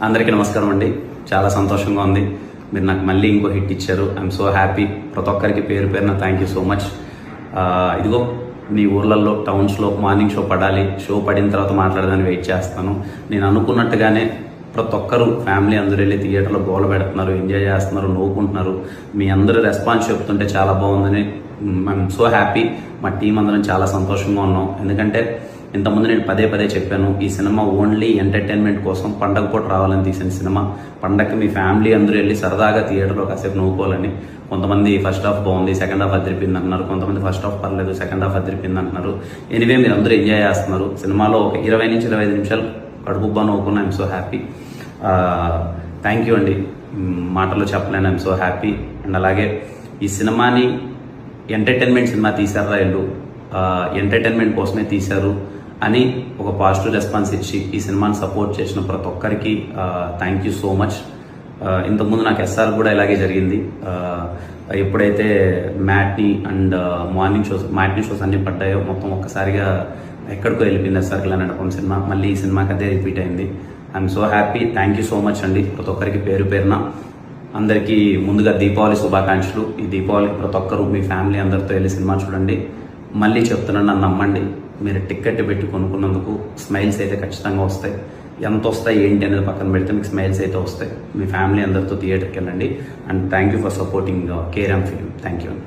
అందరికీ నమస్కారం అండి. చాలా సంతోషంగా ఉంది. మీరు నాకు మళ్ళీ ఇంకో హిట్ ఇచ్చారు. I'm so happy. ప్రతి ఒక్కరికి పేరు పేరున థ్యాంక్ యూ సో మచ్. ఇదిగో మీ ఊర్లలో టౌన్స్లో మార్నింగ్ షో పడాలి, షో పడిన తర్వాత మాట్లాడదాన్ని వెయిట్ చేస్తాను. నేను అనుకున్నట్టుగానే ప్రతి ఒక్కరు ఫ్యామిలీ అందరూ వెళ్ళి థియేటర్లో గోల పెడుతున్నారు, ఎంజాయ్ చేస్తున్నారు, నవ్వుకుంటున్నారు. మీ అందరూ రెస్పాన్స్ చెప్తుంటే చాలా బాగుందని ఐఎమ్ సో హ్యాపీ. మా టీం అందరం చాలా సంతోషంగా ఉన్నాం. ఎందుకంటే ఇంతకుముందు నేను పదే పదే చెప్పాను, ఈ సినిమా ఓన్లీ ఎంటర్టైన్మెంట్ కోసం పండగ పూట రావాలని తీసిన సినిమా. పండగకి మీ ఫ్యామిలీ అందరూ వెళ్ళి సరదాగా థియేటర్లో కాసేపు నవ్వుకోవాలని. కొంతమంది ఫస్ట్ హాఫ్ బాగుంది, సెకండ్ హాఫ్ అదిరిపోయింది అంటున్నారు. కొంతమంది ఫస్ట్ హాఫ్ పర్లేదు, సెకండ్ హాఫ్ అదిరిపోయింది అంటున్నారు. ఎనివే మీరు అందరూ ఎంజాయ్ చేస్తున్నారు. సినిమాలో ఒక 20 నుంచి 25 నిమిషాలు కడుపుబ్బా నవ్వుకున్నా. I'm so happy. Thank you అండి. మాటల్లో చెప్పలేను. I'm so happy. అండ్ అలాగే ఈ సినిమాని ఎంటర్టైన్మెంట్ సినిమా తీశారా వీళ్ళు, ఎంటర్టైన్మెంట్ కోసమే తీశారు అని ఒక పాజిటివ్ రెస్పాన్స్ ఇచ్చి ఈ సినిమాని సపోర్ట్ చేసిన ప్రతి ఒక్కరికి థ్యాంక్ యూ సో మచ్. ఇంతకుముందు నాకు ఎస్ఆర్ కూడా ఇలాగే జరిగింది. ఎప్పుడైతే మ్యాట్నీ అండ్ మ్యాట్నీ షోస్ అన్ని పడ్డాయో మొత్తం ఒక్కసారిగా ఎక్కడికో వెళ్ళిపోయింది ఎస్ఆర్కి అనుకున్న సినిమా. మళ్ళీ ఈ సినిమాకి అదే రిపీట్ అయింది. I'm so happy. Thank you so much అండి ప్రతి ఒక్కరికి పేరు పేరున. అందరికీ ముందుగా దీపావళి శుభాకాంక్షలు. ఈ దీపావళికి ప్రతి ఒక్కరు మీ ఫ్యామిలీ అందరితో వెళ్ళి సినిమా చూడండి. మళ్ళీ చెప్తున్నాను, నన్ను నమ్మండి. మీరు టికెట్ పెట్టి కొనుక్కున్నందుకు స్మైల్స్ అయితే ఖచ్చితంగా వస్తాయి. ఎంత వస్తాయి ఏంటి అనేది పక్కన పెడితే మీకు స్మైల్స్ అయితే వస్తాయి. మీ ఫ్యామిలీ అందరితో థియేటర్కి వెళ్ళండి. And thank you for supporting KRM film. Thank you అండి.